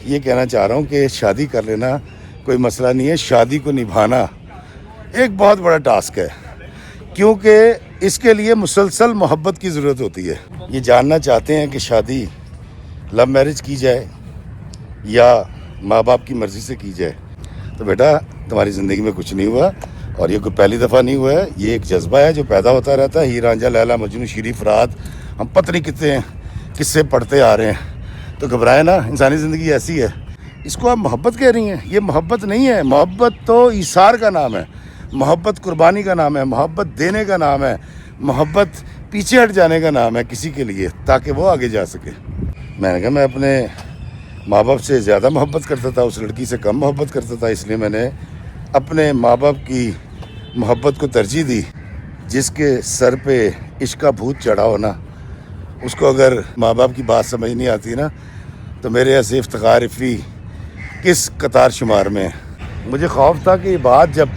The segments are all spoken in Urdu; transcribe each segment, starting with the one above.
یہ کہنا چاہ رہا ہوں کہ شادی کر لینا کوئی مسئلہ نہیں ہے، شادی کو نبھانا ایک بہت بڑا ٹاسک ہے، کیونکہ اس کے لیے مسلسل محبت کی ضرورت ہوتی ہے۔ یہ جاننا چاہتے ہیں کہ شادی لو میرج کی جائے یا ماں باپ کی مرضی سے کی جائے، تو بیٹا تمہاری زندگی میں کچھ نہیں ہوا، اور یہ کوئی پہلی دفعہ نہیں ہوا ہے، یہ ایک جذبہ ہے جو پیدا ہوتا رہتا ہے۔ ہیر رانجھا، لیلا مجنوں، شیریں فرات، ہم پتہ نہیں کتنے قصے پڑھتے آ رہے ہیں، تو گھبرائے نا، انسانی زندگی ایسی ہے۔ اس کو آپ محبت کہہ رہی ہیں، یہ محبت نہیں ہے۔ محبت تو ایثار کا نام ہے، محبت قربانی کا نام ہے، محبت دینے کا نام ہے، محبت پیچھے ہٹ جانے کا نام ہے کسی کے لیے تاکہ وہ آگے جا سکے۔ میں نے کہا میں اپنے ماں باپ سے زیادہ محبت کرتا تھا، اس لڑکی سے کم محبت کرتا تھا، اس لیے میں نے اپنے ماں باپ کی محبت کو ترجیح دی۔ جس کے سر پہ عشق کا بھوت چڑھا ہو نا، اس کو اگر ماں باپ کی بات سمجھ نہیں آتی نا، تو میرے ایسے افتخار افی کس قطار شمار میں ہے۔ مجھے خوف تھا کہ یہ بات جب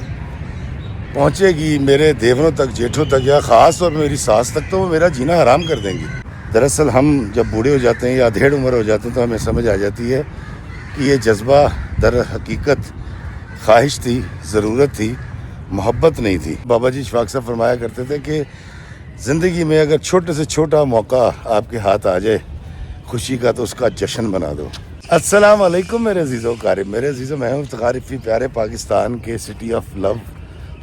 پہنچے گی میرے دیوروں تک، جیٹھوں تک، یا خاص طور پہ میری ساس تک، تو وہ میرا جینا حرام کر دیں گی۔ دراصل ہم جب بوڑھے ہو جاتے ہیں یا ادھیڑ عمر ہو جاتے ہیں تو ہمیں سمجھ آ جاتی ہے کہ یہ جذبہ در حقیقت خواہش تھی، ضرورت تھی، محبت نہیں تھی۔ بابا جی اشفاق صاحب فرمایا کرتے تھے کہ زندگی میں اگر چھوٹے سے چھوٹا موقع آپ کے ہاتھ آ جائے خوشی کا، تو اس کا جشن بنا دو۔ السلام علیکم میرے عزیزو قارب، میرے عزیزو، میں ہوں افتخار افی، پیارے پاکستان کے سٹی آف لو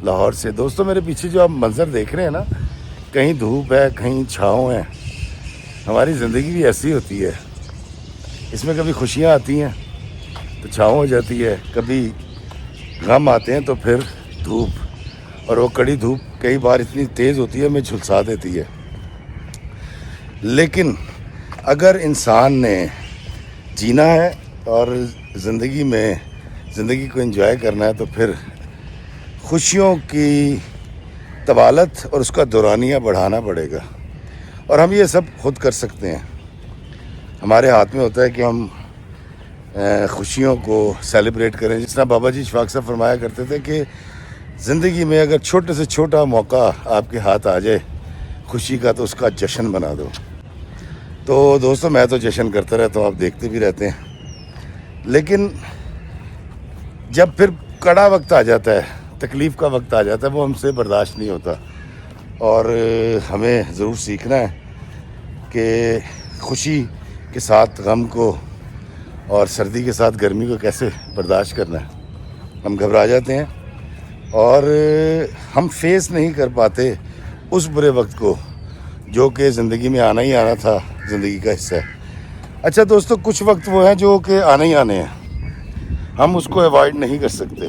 لاہور سے۔ دوستو میرے پیچھے جو آپ منظر دیکھ رہے ہیں نا، کہیں دھوپ ہے، کہیں چھاؤں ہے۔ ہماری زندگی بھی ایسی ہوتی ہے، اس میں کبھی خوشیاں آتی ہیں تو چھاؤں ہو جاتی ہے، کبھی غم آتے ہیں تو پھر دھوپ، اور وہ کڑی دھوپ کئی بار اتنی تیز ہوتی ہے ہمیں جھلسا دیتی ہے۔ لیکن اگر انسان نے جینا ہے اور زندگی میں زندگی کو انجوائے کرنا ہے، تو پھر خوشیوں کی طوالت اور اس کا دورانیہ بڑھانا پڑے گا، اور ہم یہ سب خود کر سکتے ہیں۔ ہمارے ہاتھ میں ہوتا ہے کہ ہم خوشیوں کو سیلیبریٹ کریں۔ جس طرح بابا جی اشفاق صاحب فرمایا کرتے تھے کہ زندگی میں اگر چھوٹے سے چھوٹا موقع آپ کے ہاتھ آ جائے خوشی کا، تو اس کا جشن بنا دو۔ تو دوستو میں تو جشن کرتا رہتا ہوں، آپ دیکھتے بھی رہتے ہیں، لیکن جب پھر کڑا وقت آ جاتا ہے، تکلیف کا وقت آ جاتا ہے، وہ ہم سے برداشت نہیں ہوتا، اور ہمیں ضرور سیکھنا ہے کہ خوشی کے ساتھ غم کو اور سردی کے ساتھ گرمی کو کیسے برداشت کرنا ہے۔ ہم گھبرا جاتے ہیں اور ہم فیس نہیں کر پاتے اس برے وقت کو جو کہ زندگی میں آنا ہی آنا تھا، زندگی کا حصہ ہے۔ اچھا دوستو، کچھ وقت وہ ہیں جو کہ آنے ہی آنے ہیں، ہم اس کو ایوائڈ نہیں کر سکتے،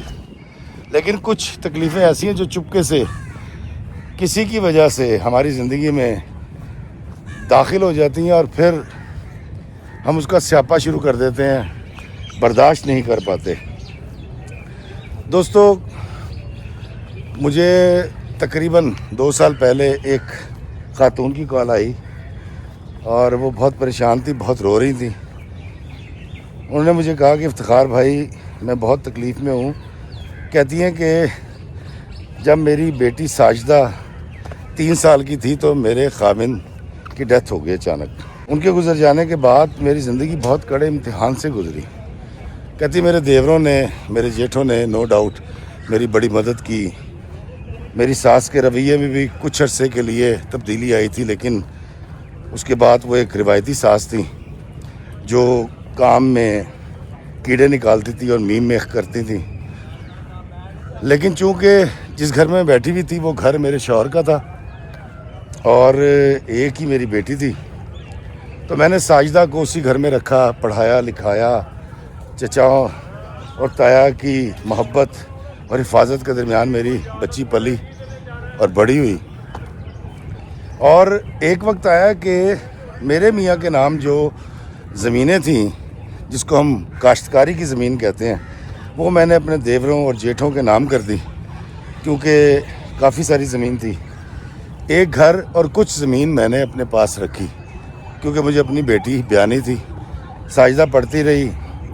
لیکن کچھ تکلیفیں ایسی ہیں جو چپکے سے کسی کی وجہ سے ہماری زندگی میں داخل ہو جاتی ہیں، اور پھر ہم اس کا سیاپا شروع کر دیتے ہیں، برداشت نہیں کر پاتے۔ دوستو مجھے تقریباً 2 سال پہلے ایک خاتون کی کال آئی، اور وہ بہت پریشان تھی، بہت رو رہی تھی۔ انہوں نے مجھے کہا کہ افتخار بھائی میں بہت تکلیف میں ہوں۔ کہتی ہیں کہ جب میری بیٹی ساجدہ 3 سال کی تھی تو میرے خاوند کی ڈیتھ ہو گئی اچانک۔ ان کے گزر جانے کے بعد میری زندگی بہت کڑے امتحان سے گزری۔ کہتی میرے دیوروں نے، میرے جیٹھوں نے نو ڈاؤٹ میری بڑی مدد کی۔ میری ساس کے رویے میں بھی کچھ عرصے کے لیے تبدیلی آئی تھی، لیکن اس کے بعد وہ ایک روایتی ساس تھی جو کام میں کیڑے نکالتی تھی اور میم میخ کرتی تھی۔ لیکن چونکہ جس گھر میں بیٹھی ہوئی تھی وہ گھر میرے شوہر کا تھا، اور ایک ہی میری بیٹی تھی، تو میں نے ساجدہ کو اسی گھر میں رکھا، پڑھایا لکھایا، چچا اور تایا کی محبت اور حفاظت کے درمیان میری بچی پلی اور بڑی ہوئی۔ اور ایک وقت آیا کہ میرے میاں کے نام جو زمینیں تھیں، جس کو ہم کاشتکاری کی زمین کہتے ہیں، وہ میں نے اپنے دیوروں اور جیٹھوں کے نام کر دی، کیونکہ کافی ساری زمین تھی۔ ایک گھر اور کچھ زمین میں نے اپنے پاس رکھی، کیونکہ مجھے اپنی بیٹی بیانی تھی۔ ساجدہ پڑھتی رہی،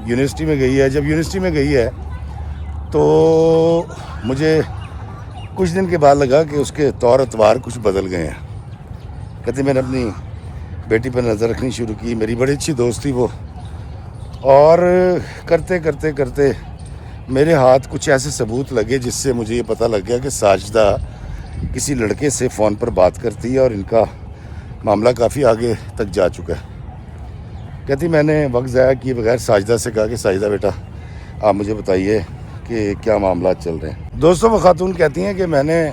یونیورسٹی میں گئی ہے۔ جب یونیورسٹی میں گئی ہے تو مجھے کچھ دن کے بعد لگا کہ اس کے طور اتوار کچھ بدل گئے ہیں۔ کہتی میں نے اپنی بیٹی پر نظر رکھنی شروع کی۔ میری بڑی اچھی دوست تھی وہ، اور کرتے کرتے کرتے میرے ہاتھ کچھ ایسے ثبوت لگے جس سے مجھے یہ پتہ لگ گیا کہ ساجدہ کسی لڑکے سے فون پر بات کرتی ہے اور ان کا معاملہ کافی آگے تک جا چکا ہے۔ کہتی میں نے وقت ضائع کیے بغیر ساجدہ سے کہا کہ ساجدہ بیٹا آپ مجھے بتائیے کہ کیا معاملات چل رہے ہیں۔ دوستوں وہ خاتون کہتی ہیں کہ میں نے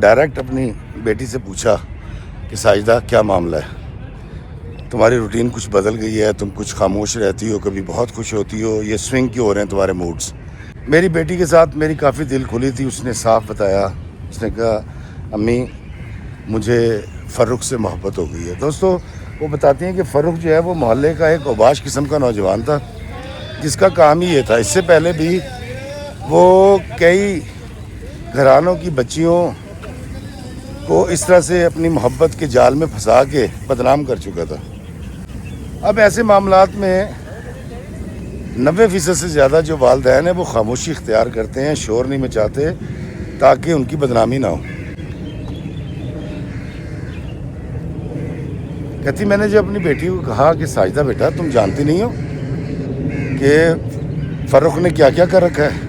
ڈائریکٹ اپنی بیٹی سے پوچھا کہ ساجدہ کیا معاملہ ہے، تمہاری روٹین کچھ بدل گئی ہے، تم کچھ خاموش رہتی ہو، کبھی بہت خوش ہوتی ہو، یہ سوئنگ کیوں ہو رہے ہیں تمہارے موڈز۔ میری بیٹی کے ساتھ میری کافی دل کھلی تھی، اس نے صاف بتایا، اس نے کہا امی مجھے فرخ سے محبت ہو گئی ہے۔ دوستو وہ بتاتی ہیں کہ فرخ جو ہے وہ محلے کا ایک اوباش قسم کا نوجوان تھا جس کا کام ہی یہ تھا، اس سے پہلے بھی وہ کئی گھرانوں کی بچیوں کو اس طرح سے اپنی محبت کے جال میں پھنسا کے بدنام کر چکا تھا۔ اب ایسے معاملات میں 90% سے زیادہ جو والدین ہیں وہ خاموشی اختیار کرتے ہیں، شور نہیں مچاتے تاکہ ان کی بدنامی نہ ہو۔ کہتی میں نے جو اپنی بیٹی کو کہا کہ ساجدہ بیٹا تم جانتی نہیں ہو کہ فرخ نے کیا کیا کر رکھا ہے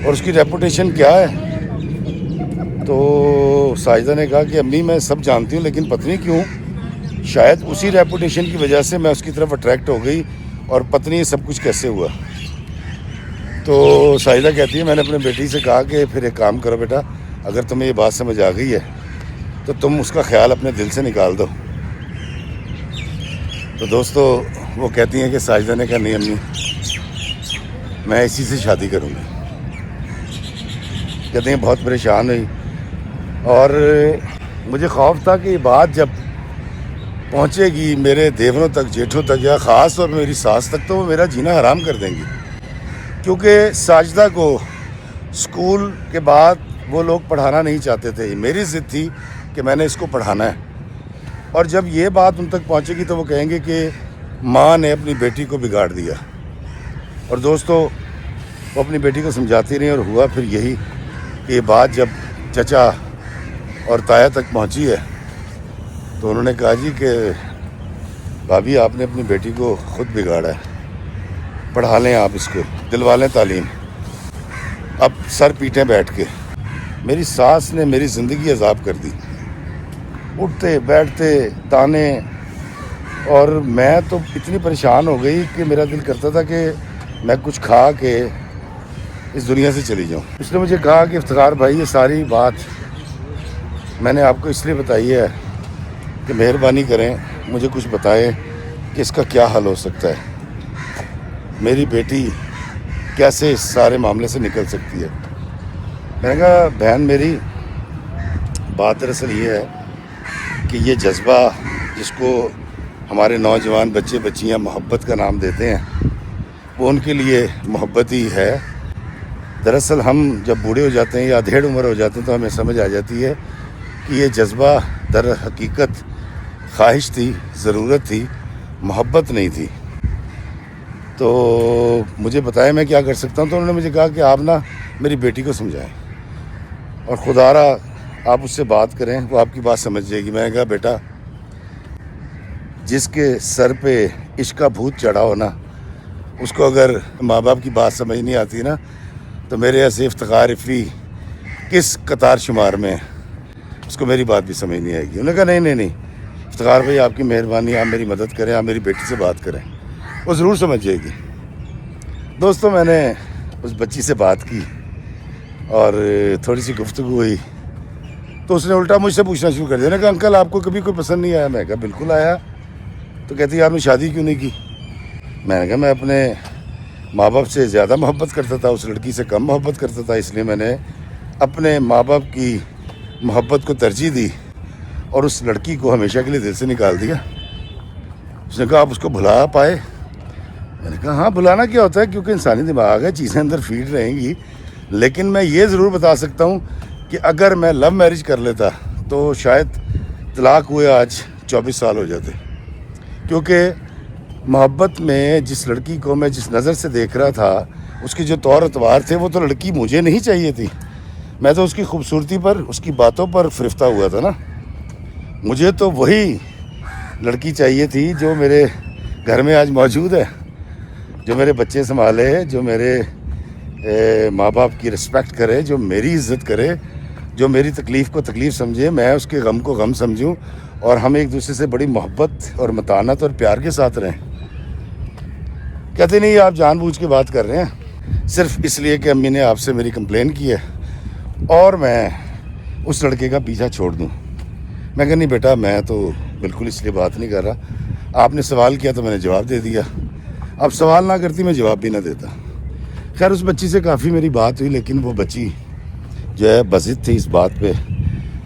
اور اس کی ریپوٹیشن کیا ہے، تو ساجدہ نے کہا کہ امی میں سب جانتی ہوں لیکن پتہ نہیں کیوں شاید اسی ریپوٹیشن کی وجہ سے میں اس کی طرف اٹریکٹ ہو گئی اور پتہ نہیں یہ سب کچھ کیسے ہوا۔ تو ساجدہ کہتی ہے میں نے اپنے بیٹی سے کہا کہ پھر ایک کام کرو بیٹا، اگر تمہیں یہ بات سمجھ آ گئی ہے تو تم اس کا خیال اپنے دل سے نکال دو۔ تو دوستو وہ کہتی ہیں کہ ساجدہ نے کہا نہیں امی میں اسی سے شادی کروں گی۔ کہتے ہیں بہت پریشان ہوئی اور مجھے خوف تھا کہ یہ بات جب پہنچے گی میرے دیوروں تک، جیٹھوں تک، یا خاص طور پہ میری ساس تک، تو وہ میرا جینا حرام کر دیں گی، کیونکہ ساجدہ کو اسکول کے بعد وہ لوگ پڑھانا نہیں چاہتے تھے، میری ضد تھی کہ میں نے اس کو پڑھانا ہے، اور جب یہ بات ان تک پہنچے گی تو وہ کہیں گے کہ ماں نے اپنی بیٹی کو بگاڑ دیا۔ اور دوستو وہ اپنی بیٹی کو سمجھاتی رہی اور ہوا پھر یہی کہ یہ بات جب چچا اور تایا تک پہنچی ہے تو انہوں نے کہا جی کہ بھابھی آپ نے اپنی بیٹی کو خود بگاڑا ہے، پڑھا لیں آپ اس کو، دلوا لیں تعلیم، اب سر پیٹیں بیٹھ کے۔ میری ساس نے میری زندگی عذاب کر دی، اٹھتے بیٹھتے تانے، اور میں تو اتنی پریشان ہو گئی کہ میرا دل کرتا تھا کہ میں کچھ کھا کے اس دنیا سے چلی جاؤں۔ اس نے مجھے کہا کہ افتخار بھائی یہ ساری بات میں نے آپ کو اس لیے بتائی ہے کہ مہربانی کریں مجھے کچھ بتائیں کہ اس کا کیا حل ہو سکتا ہے، میری بیٹی کیسے اس سارے معاملے سے نکل سکتی ہے۔ میں نے کہا بہن میری بات دراصل یہ ہے کہ یہ جذبہ جس کو ہمارے نوجوان بچے بچیاں محبت کا نام دیتے ہیں وہ ان کے لیے محبت ہی ہے۔ دراصل ہم جب بوڑھے ہو جاتے ہیں یا ادھیڑ عمر ہو جاتے ہیں تو ہمیں سمجھ آ جاتی ہے کہ یہ جذبہ در حقیقت خواہش تھی، ضرورت تھی، محبت نہیں تھی۔ تو مجھے بتائیں میں کیا کر سکتا ہوں۔ تو انہوں نے مجھے کہا کہ آپ نا میری بیٹی کو سمجھائیں اور خدا را آپ اس سے بات کریں، وہ آپ کی بات سمجھ جائے گی۔ میں نے کہا بیٹا جس کے سر پہ عشق کا بھوت چڑھا ہو نا اس کو اگر ماں باپ کی بات سمجھ نہیں آتی نا تو میرے ایسے افتخار افری کس قطار شمار میں اس کو میری بات بھی سمجھ نہیں آئے گی۔ انہوں نے کہا نہیں افتخار بھائی آپ کی مہربانی، آپ میری مدد کریں، آپ میری بیٹی سے بات کریں، وہ ضرور سمجھ جائے گی۔ دوستوں میں نے اس بچی سے بات کی اور تھوڑی سی گفتگو ہوئی تو اس نے الٹا مجھ سے پوچھنا شروع کر دیا۔ نے کہا انکل آپ کو کبھی کوئی پسند نہیں آیا؟ میں کہا بالکل آیا۔ تو کہتی آپ نے شادی کیوں نہیں کی؟ میں نے کہا میں اپنے ماں باپ سے زیادہ محبت کرتا تھا، اس لڑکی سے کم محبت کرتا تھا، اس لیے میں نے اپنے ماں باپ کی محبت کو ترجیح دی اور اس لڑکی کو ہمیشہ کے لیے دل سے نکال دیا۔ اس نے کہا آپ اس کو بھلا پائے؟ میں نے کہا ہاں بھلانا کیا ہوتا ہے، کیونکہ انسانی دماغ ہے، چیزیں اندر فیڈ رہیں گی، لیکن میں یہ ضرور بتا سکتا ہوں کہ اگر میں لو میرج کر لیتا تو شاید طلاق ہوئے آج 24 سال ہو جاتے، کیونکہ محبت میں جس لڑکی کو میں جس نظر سے دیکھ رہا تھا اس کے جو طور اتوار تھے وہ تو لڑکی مجھے نہیں چاہیے تھی، میں تو اس کی خوبصورتی پر، اس کی باتوں پر فرفتہ ہوا تھا نا۔ مجھے تو وہی لڑکی چاہیے تھی جو میرے گھر میں آج موجود ہے۔ جو میرے بچے سنبھالے, جو میرے ماں باپ کی رسپیکٹ کرے, جو میری عزت کرے, جو میری تکلیف کو تکلیف سمجھے, میں اس کے غم کو غم سمجھوں, اور ہم ایک دوسرے سے بڑی محبت اور متانت اور پیار کے ساتھ رہیں. کہتے نہیں آپ جان بوجھ کے بات کر رہے ہیں صرف اس لیے کہ امی نے آپ سے میری کمپلین کی ہے اور میں اس لڑکے کا پیچھا چھوڑ دوں. میں کہا نہیں بیٹا, میں تو بالکل اس لیے بات نہیں کر رہا, آپ نے سوال کیا تو میں نے جواب دے دیا, اب سوال نہ کرتی میں جواب بھی نہ دیتا. خیر اس بچی سے کافی میری بات ہوئی, لیکن وہ بچی جو ہے بضد تھی اس بات پہ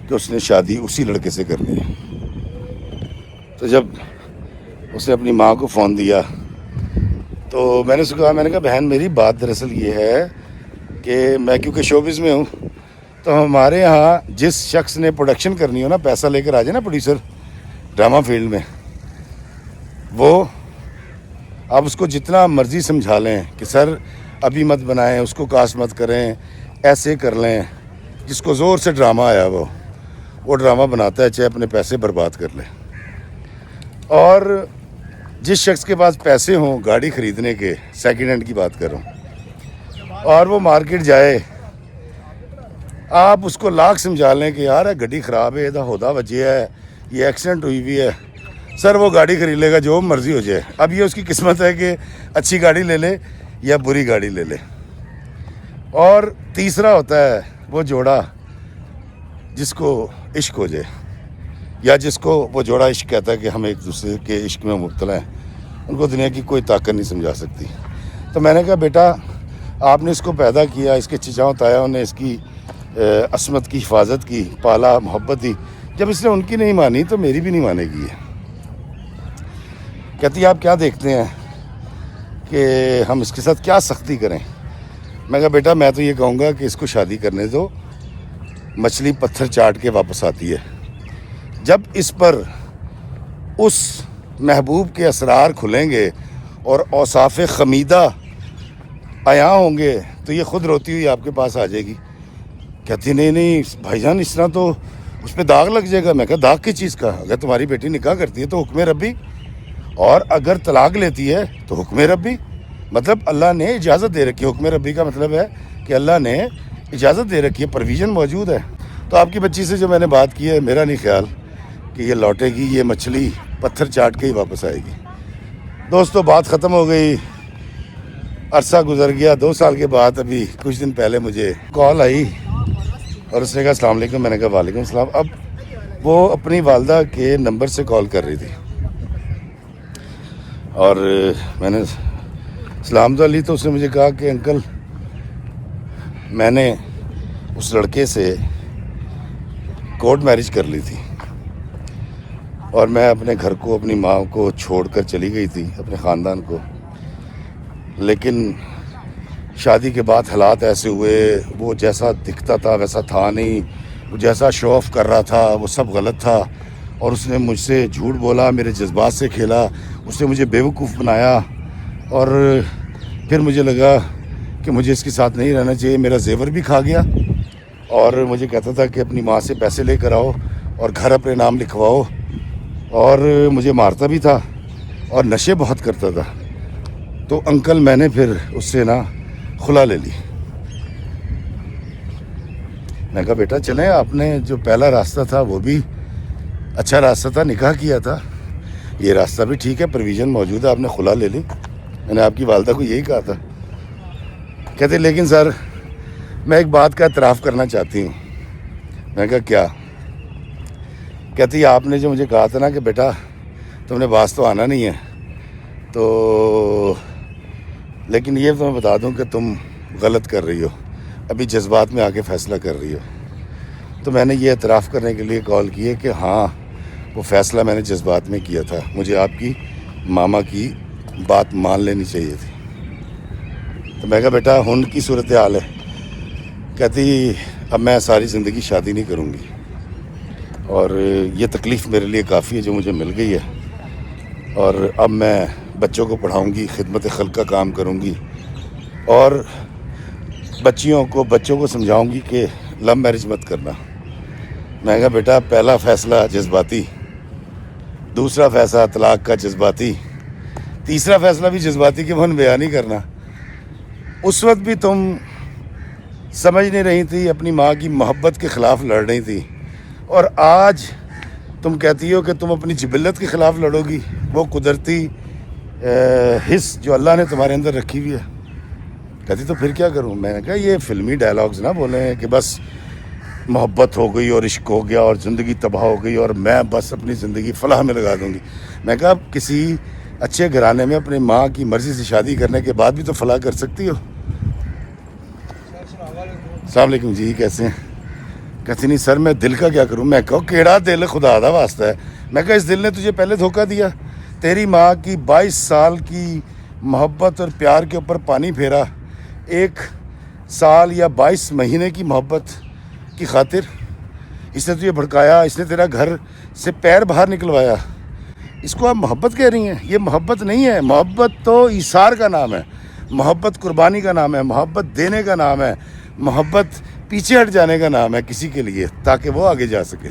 کہ اس نے شادی اسی لڑکے سے کرنی ہے. تو جب اس نے اپنی ماں کو فون دیا تو میں نے اس کو کہا, میں نے کہا بہن میری بات دراصل یہ ہے کہ میں کیونکہ شوبز میں ہوں تو ہمارے ہاں جس شخص نے پروڈکشن کرنی ہو نا, پیسہ لے کر آ جائے نا پروڈیوسر ڈرامہ فیلڈ میں, وہ آپ اس کو جتنا مرضی سمجھا لیں کہ سر ابھی مت بنائیں, اس کو کاسٹ مت کریں, ایسے کر لیں, جس کو زور سے ڈرامہ آیا وہ ڈرامہ بناتا ہے چاہے اپنے پیسے برباد کر لے. اور جس شخص کے پاس پیسے ہوں گاڑی خریدنے کے, سیکنڈ ہینڈ کی بات کر رہا ہوں, اور وہ مارکیٹ جائے, آپ اس کو لاکھ سمجھا لیں کہ یار گاڑی خراب ہے, یہ ہودا وجہ ہے, یہ ایکسیڈنٹ ہوئی ہوئی ہے, سر وہ گاڑی خرید لے گا جو مرضی ہو جائے. اب یہ اس کی قسمت ہے کہ اچھی گاڑی لے لے یا بری گاڑی لے لے. اور تیسرا ہوتا ہے وہ جوڑا جس کو عشق ہو جائے, یا جس کو وہ جوڑا عشق کہتا ہے کہ ہم ایک دوسرے کے عشق میں مبتلا ہیں, ان کو دنیا کی کوئی طاقت نہیں سمجھا سکتی. تو میں نے کہا بیٹا آپ نے اس کو پیدا کیا, اس کے چچاؤں تایاؤں نے اس کی عصمت کی حفاظت کی, پالا, محبت دی, جب اس نے ان کی نہیں مانی تو میری بھی نہیں مانے گی. کہتی آپ کیا دیکھتے ہیں کہ ہم اس کے ساتھ کیا سختی کریں. میں کہا بیٹا میں تو یہ کہوں گا کہ اس کو شادی کرنے دو, مچھلی پتھر چاٹ کے واپس آتی ہے. جب اس پر اس محبوب کے اسرار کھلیں گے اور اوصاف خمیدہ عیاں ہوں گے تو یہ خود روتی ہوئی آپ کے پاس آ جائے گی. کہتی نہیں بھائی جان اس طرح تو اس پہ داغ لگ جائے گا. میں کہا داغ کی چیز کا, اگر تمہاری بیٹی نکاح کرتی ہے تو حکم ربی, اور اگر طلاق لیتی ہے تو حکم ربی, مطلب اللہ نے اجازت دے رکھی ہے. حکم ربی کا مطلب ہے کہ اللہ نے اجازت دے رکھی ہے, پرویژن موجود ہے. تو آپ کی بچی سے جو میں نے بات کی ہے, میرا نہیں خیال کہ یہ لوٹے گی, یہ مچھلی پتھر چاٹ کے ہی واپس آئے گی. دوستو بات ختم ہو گئی, عرصہ گزر گیا. 2 سال کے بعد ابھی کچھ دن پہلے مجھے کال آئی اور اس نے کہا السلام علیکم. میں نے کہا وعلیکم السلام. اب وہ اپنی والدہ کے نمبر سے کال کر رہی تھی اور میں نے سلام تو لی, تو اس نے مجھے کہا کہ انکل میں نے اس لڑکے سے کورٹ میرج کر لی تھی اور میں اپنے گھر کو, اپنی ماں کو چھوڑ کر چلی گئی تھی, اپنے خاندان کو, لیکن شادی کے بعد حالات ایسے ہوئے, وہ جیسا دکھتا تھا ویسا تھا نہیں, وہ جیسا شو آف کر رہا تھا وہ سب غلط تھا, اور اس نے مجھ سے جھوٹ بولا, میرے جذبات سے کھیلا, اس نے مجھے بیوقوف بنایا, اور پھر مجھے لگا کہ مجھے اس کے ساتھ نہیں رہنا چاہیے. میرا زیور بھی کھا گیا اور مجھے کہتا تھا کہ اپنی ماں سے پیسے لے کر آؤ اور گھر اپنے نام لکھواؤ, اور مجھے مارتا بھی تھا اور نشے بہت کرتا تھا. تو انکل میں نے پھر اس سے نا خلا لے لی. میں کہا بیٹا چلیں, آپ نے جو پہلا راستہ تھا وہ بھی اچھا راستہ تھا, نکاح کیا تھا, یہ راستہ بھی ٹھیک ہے, پرویژن موجود ہے, آپ نے خلا لے لی. میں نے آپ کی والدہ کو یہی کہا تھا. کہتے لیکن سر میں ایک بات کا اعتراف کرنا چاہتی ہوں. میں کہا کیا؟ کہتی آپ نے جو مجھے کہا تھا نا کہ بیٹا تم نے باز تو آنا نہیں ہے, تو لیکن یہ تو میں بتا دوں کہ تم غلط کر رہی ہو, ابھی جذبات میں آ کے فیصلہ کر رہی ہو. تو میں نے یہ اعتراف کرنے کے لیے کال کی ہے کہ ہاں وہ فیصلہ میں نے جذبات میں کیا تھا, مجھے آپ کی ماما کی بات مان لینی چاہیے تھی. تو میں کہا بیٹا ہن کی صورتحال ہے. کہتی اب میں ساری زندگی شادی نہیں کروں گی, اور یہ تکلیف میرے لیے کافی ہے جو مجھے مل گئی ہے, اور اب میں بچوں کو پڑھاؤں گی, خدمت خلق کا کام کروں گی, اور بچوں کو سمجھاؤں گی کہ لو میرج مت کرنا. میں کہا بیٹا پہلا فیصلہ جذباتی, دوسرا فیصلہ طلاق کا جذباتی, تیسرا فیصلہ بھی جذباتی کہ من بیان نہیں کرنا. اس وقت بھی تم سمجھ نہیں رہی تھی، اپنی ماں کی محبت کے خلاف لڑ رہی تھی، اور آج تم کہتی ہو کہ تم اپنی جبلت کے خلاف لڑو گی، وہ قدرتی حص جو اللہ نے تمہارے اندر رکھی ہوئی ہے. کہتی تو پھر کیا کروں؟ میں نے کہا یہ فلمی ڈائلاگز نہ بولیں کہ بس محبت ہو گئی اور عشق ہو گیا اور زندگی تباہ ہو گئی اور میں بس اپنی زندگی فلاح میں لگا دوں گی. میں کہا کسی اچھے گھرانے میں اپنی ماں کی مرضی سے شادی کرنے کے بعد بھی تو فلاح کر سکتی ہو. السلام علیکم جی، کیسے ہیں؟ کہتی نہیں سر میں دل کا کیا کروں. میں کہا کیڑا دل خدا دا واسطہ ہے. میں کہا اس دل نے تجھے پہلے دھوکہ دیا. تیری ماں کی 22 سال کی محبت اور پیار کے اوپر پانی پھیرا 1 سال یا 22 مہینے کی محبت کی خاطر. اس نے تجھے بھڑکایا، اس نے تیرا گھر سے پیر باہر نکلوایا. اس کو آپ محبت کہہ رہی ہیں؟ یہ محبت نہیں ہے. محبت تو ایثار کا نام ہے، محبت قربانی کا نام ہے، محبت دینے کا نام ہے، محبت پیچھے ہٹ جانے کا نام ہے کسی کے لیے تاکہ وہ آگے جا سکے.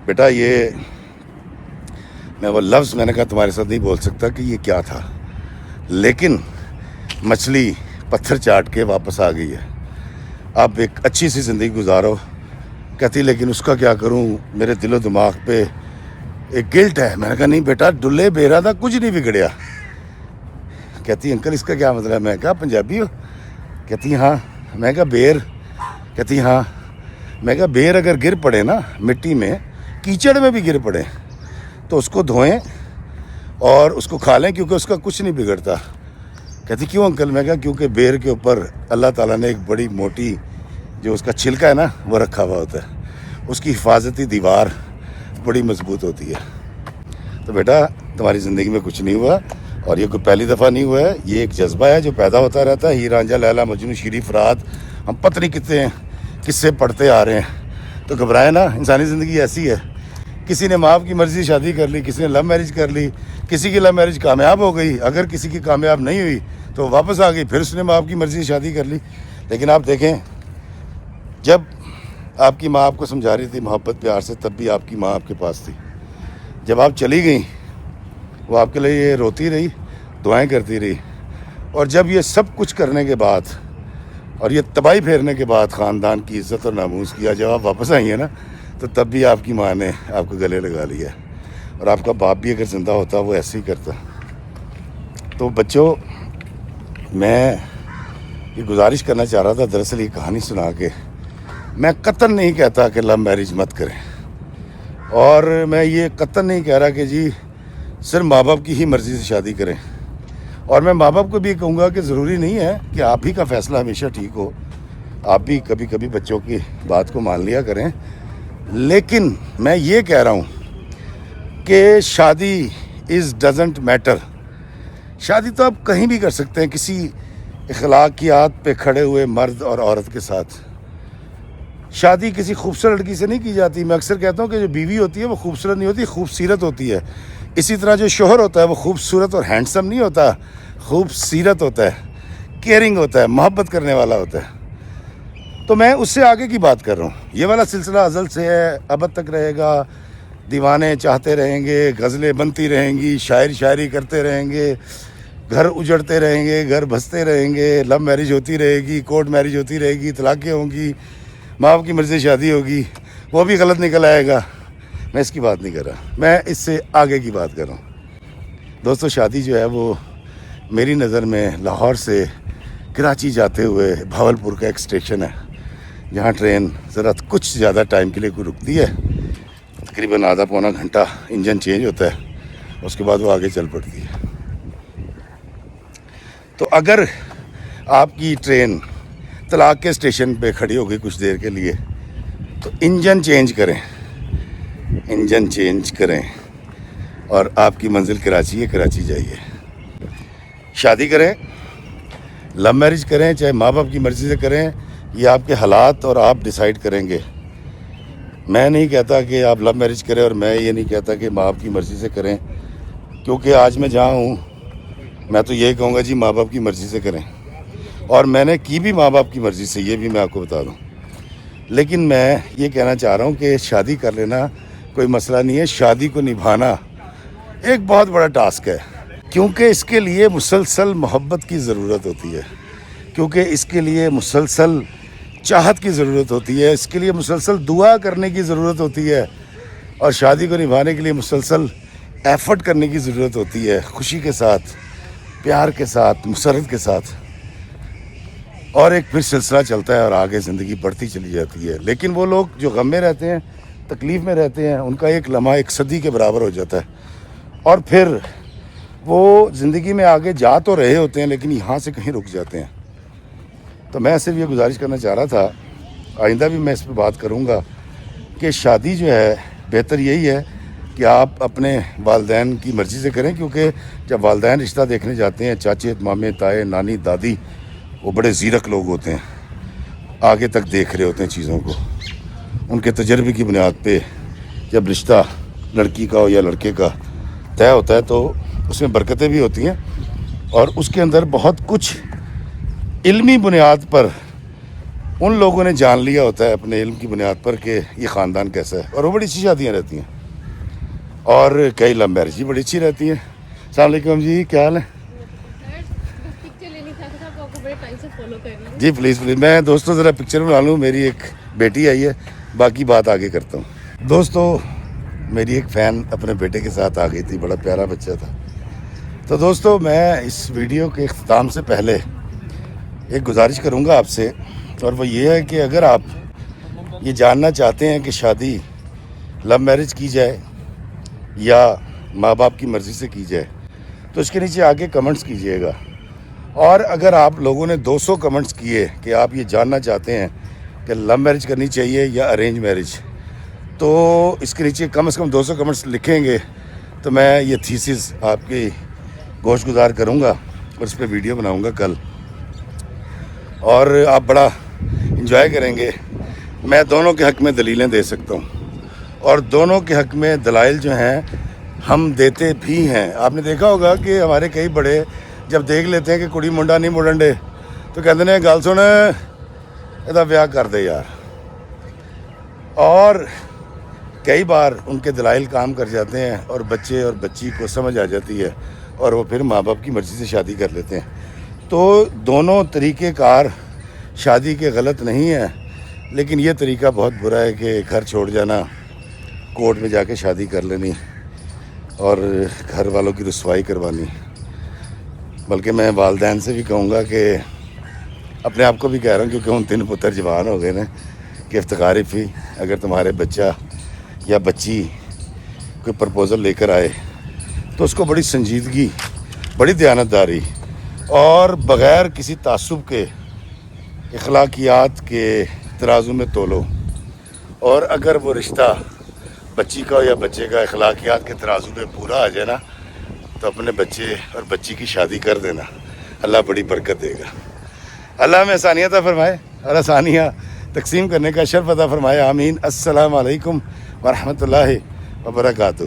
بیٹا یہ میں وہ لفظ میں نے کہا تمہارے ساتھ نہیں بول سکتا کہ یہ کیا تھا، لیکن مچھلی پتھر چاٹ کے واپس آ گئی ہے. اب ایک اچھی سی زندگی گزارو. کہتی لیکن اس کا کیا کروں، میرے دل و دماغ پہ ایک گلٹ ہے. میں نے کہا نہیں بیٹا ڈلے بیرا تھا کچھ نہیں بگڑیا. کہتی انکل اس کا کیا مطلب ہے؟ میں کہا پنجابی ہو؟ کہتی ہاں. میں کہا بیر؟ کہتی ہاں. میں کہا بیر اگر گر پڑے نا مٹی میں، کیچڑ میں بھی گر پڑے تو اس کو دھوئیں اور اس کو کھا لیں کیونکہ اس کا کچھ نہیں بگڑتا. کہتی کیوں انکل؟ میں کہا کیونکہ بیر کے اوپر اللہ تعالیٰ نے ایک بڑی موٹی جو اس کا چھلکا ہے نا وہ رکھا ہوا ہوتا ہے، اس کی حفاظتی دیوار بڑی مضبوط ہوتی ہے. تو بیٹا تمہاری زندگی میں کچھ نہیں ہوا، اور یہ کوئی پہلی دفعہ نہیں ہوا ہے. یہ ایک جذبہ ہے جو پیدا ہوتا رہتا ہے. ہیر رانجھا لیلا مجنوں شیریں فرات ہم پتہ نہیں کتنے ہیں قصے پڑھتے آ رہے ہیں. تو گھبرائے نا، انسانی زندگی ایسی ہے. کسی نے ماں کی مرضی سے شادی کر لی، کسی نے لو میرج کر لی، کسی کی لو میرج کامیاب ہو گئی، اگر کسی کی کامیاب نہیں ہوئی تو واپس آ گئی، پھر اس نے ماں کی مرضی سے شادی کر لی. لیکن آپ دیکھیں جب آپ کی ماں آپ کو سمجھا رہی تھی محبت پیار سے، تب بھی آپ کی ماں آپ کے پاس تھی. جب آپ چلی گئیں وہ آپ کے لیے یہ روتی رہی، دعائیں کرتی رہی. اور جب یہ سب کچھ کرنے کے بعد اور یہ تباہی پھیرنے کے بعد خاندان کی عزت اور ناموس کیا، جب آپ واپس آئی ہیں نا تو تب بھی آپ کی ماں نے آپ کو گلے لگا لیا. اور آپ کا باپ بھی اگر زندہ ہوتا وہ ایسے ہی کرتا. تو بچوں میں یہ گزارش کرنا چاہ رہا تھا دراصل یہ کہانی سنا کے. میں قطعاً نہیں کہتا کہ لو میرج مت کریں، اور میں یہ قطعاً نہیں کہہ رہا کہ جی صرف ماں باپ کی ہی مرضی سے شادی کریں. اور میں ماں باپ کو بھی کہوں گا کہ ضروری نہیں ہے کہ آپ ہی کا فیصلہ ہمیشہ ٹھیک ہو. آپ بھی کبھی کبھی بچوں کی بات کو مان لیا کریں. لیکن میں یہ کہہ رہا ہوں کہ شادی ڈزنٹ میٹر. شادی تو آپ کہیں بھی کر سکتے ہیں کسی اخلاقیات پہ کھڑے ہوئے مرد اور عورت کے ساتھ. شادی کسی خوبصورت لڑکی سے نہیں کی جاتی. میں اکثر کہتا ہوں کہ جو بیوی ہوتی ہے وہ خوبصورت نہیں ہوتی، خوبصورت ہوتی ہے. اسی طرح جو شوہر ہوتا ہے وہ خوبصورت اور ہینڈسم نہیں ہوتا، خوبصورت ہوتا ہے، کیئرنگ ہوتا ہے، محبت کرنے والا ہوتا ہے. تو میں اس سے آگے کی بات کر رہا ہوں. یہ والا سلسلہ ازل سے ہے، ابد تک رہے گا. دیوانے چاہتے رہیں گے، غزلیں بنتی رہیں گی، شاعری کرتے رہیں گے، گھر اجڑتے رہیں گے، گھر بستے رہیں گے، لو میرج ہوتی رہے گی، کورٹ میرج ہوتی رہے گی، طلاقیں ہوں گی، ماں باپ کی مرضی سے شادی ہوگی، وہ بھی غلط نکل آئے گا. میں اس کی بات نہیں کر رہا، میں اس سے آگے کی بات کر رہا ہوں. دوستو شادی جو ہے وہ میری نظر میں لاہور سے کراچی جاتے ہوئے بھاولپور کا ایک اسٹیشن ہے جہاں ٹرین ذرا کچھ زیادہ ٹائم کے لیے کوئی رکتی ہے، تقریباً آدھا پونا گھنٹہ انجن چینج ہوتا ہے، اس کے بعد وہ آگے چل پڑتی ہے. تو اگر آپ کی ٹرین طلاق کے اسٹیشن پہ کھڑی ہو گئی کچھ دیر کے لیے تو انجن چینج کریں اور آپ کی منزل کراچی ہے، کراچی جائیے. شادی کریں، لو میرج کریں، چاہے ماں باپ کی مرضی سے کریں، یہ آپ کے حالات اور آپ ڈیسائیڈ کریں گے. میں نہیں کہتا کہ آپ لو میرج کریں، اور میں یہ نہیں کہتا کہ ماں باپ کی مرضی سے کریں، کیونکہ آج میں جہاں ہوں میں تو یہی کہوں گا جی ماں باپ کی مرضی سے کریں. اور میں نے کی بھی ماں باپ کی مرضی سے، یہ بھی میں آپ کو بتا دوں. لیکن میں یہ کہنا چاہ رہا ہوں کہ شادی کر لینا کوئی مسئلہ نہیں ہے. شادی کو نبھانا ایک بہت بڑا ٹاسک ہے. کیونکہ اس کے لیے مسلسل محبت کی ضرورت ہوتی ہے، کیونکہ اس کے لیے مسلسل چاہت کی ضرورت ہوتی ہے، اس کے لیے مسلسل دعا کرنے کی ضرورت ہوتی ہے، اور شادی کو نبھانے کے لیے مسلسل ایفرٹ کرنے کی ضرورت ہوتی ہے، خوشی کے ساتھ، پیار کے ساتھ، مسرت کے ساتھ، اور ایک پھر سلسلہ چلتا ہے اور آگے زندگی بڑھتی چلی جاتی ہے۔ لیکن وہ لوگ جو غم میں رہتے ہیں، تکلیف میں رہتے ہیں، ان کا ایک لمحہ ایک صدی کے برابر ہو جاتا ہے، اور پھر وہ زندگی میں آگے جا تو رہے ہوتے ہیں لیکن یہاں سے کہیں رک جاتے ہیں۔ تو میں صرف یہ گزارش کرنا چاہ رہا تھا، آئندہ بھی میں اس پہ بات کروں گا، کہ شادی جو ہے بہتر یہی ہے کہ آپ اپنے والدین کی مرضی سے کریں، کیونکہ جب والدین رشتہ دیکھنے جاتے ہیں، چاچے، مامے، تائے، نانی، دادی، وہ بڑے زیرک لوگ ہوتے ہیں، آگے تک دیکھ رہے ہوتے ہیں چیزوں کو، ان کے تجربے کی بنیاد پہ جب رشتہ لڑکی کا ہو یا لڑکے کا طے ہوتا ہے تو اس میں برکتیں بھی ہوتی ہیں، اور اس کے اندر بہت کچھ علمی بنیاد پر ان لوگوں نے جان لیا ہوتا ہے، اپنے علم کی بنیاد پر، کہ یہ خاندان کیسا ہے، اور وہ بڑی اچھی شادیاں رہتی ہیں، اور کئی لو میرج بھی بڑی اچھی رہتی ہیں۔ السلام علیکم جی، کیا حال ہے؟ جی پلیز میں دوستوں ذرا پکچر بنا لوں، میری ایک بیٹی آئی ہے، باقی بات آگے کرتا ہوں۔ دوستو، میری ایک فین اپنے بیٹے کے ساتھ آ گئی تھی، بڑا پیارا بچہ تھا۔ تو دوستو، میں اس ویڈیو کے اختتام سے پہلے ایک گزارش کروں گا آپ سے، اور وہ یہ ہے کہ اگر آپ یہ جاننا چاہتے ہیں کہ شادی لو میرج کی جائے یا ماں باپ کی مرضی سے کی جائے، تو اس کے نیچے آگے کمنٹس کیجئے گا، اور اگر آپ لوگوں نے 200 کمنٹس کیے کہ آپ یہ جاننا چاہتے ہیں کہ لو میرج کرنی چاہیے یا ارینج میرج، تو اس کے نیچے کم از کم 200 کمنٹس لکھیں گے تو میں یہ تھیسس آپ کی گوش گزار کروں گا اور اس پہ ویڈیو بناؤں گا کل، اور آپ بڑا انجوائے کریں گے۔ میں دونوں کے حق میں دلیلیں دے سکتا ہوں، اور دونوں کے حق میں دلائل جو ہیں ہم دیتے بھی ہیں۔ آپ نے دیکھا ہوگا کہ ہمارے کئی بڑے جب دیکھ لیتے ہیں کہ کڑی منڈا نہیں مڑن ڈے تو کہتے ہیں گل سن یہ بیاہ کر دے یار، اور کئی بار ان کے دلائل کام کر جاتے ہیں اور بچے اور بچی کو سمجھ آ جاتی ہے اور وہ پھر ماں باپ کی مرضی سے شادی کر لیتے ہیں۔ تو دونوں طریقہ کار شادی کے غلط نہیں ہیں، لیکن یہ طریقہ بہت برا ہے کہ گھر چھوڑ جانا، کورٹ میں جا کے شادی کر لینی اور گھر والوں کی رسوائی کروانی۔ بلکہ میں والدین سے بھی کہوں گا کہ اپنے آپ کو بھی کہہ رہا ہوں، کیونکہ ان 3 پتر جوان ہو گئے نا، کہ افتخاری فی اگر تمہارے بچہ یا بچی کوئی پرپوزل لے کر آئے تو اس کو بڑی سنجیدگی، بڑی دیانتداری اور بغیر کسی تعصب کے اخلاقیات کے ترازو میں تولو، اور اگر وہ رشتہ بچی کا یا بچے کا اخلاقیات کے ترازو میں پورا آ جائے نا، تو اپنے بچے اور بچی کی شادی کر دینا، اللہ بڑی برکت دے گا۔ اللہ ہمیں آسانیاں عطا فرمائے اور آسانیاں تقسیم کرنے کا شرف عطا فرمائے، آمین۔ السلام علیکم ورحمۃ اللہ وبرکاتہ۔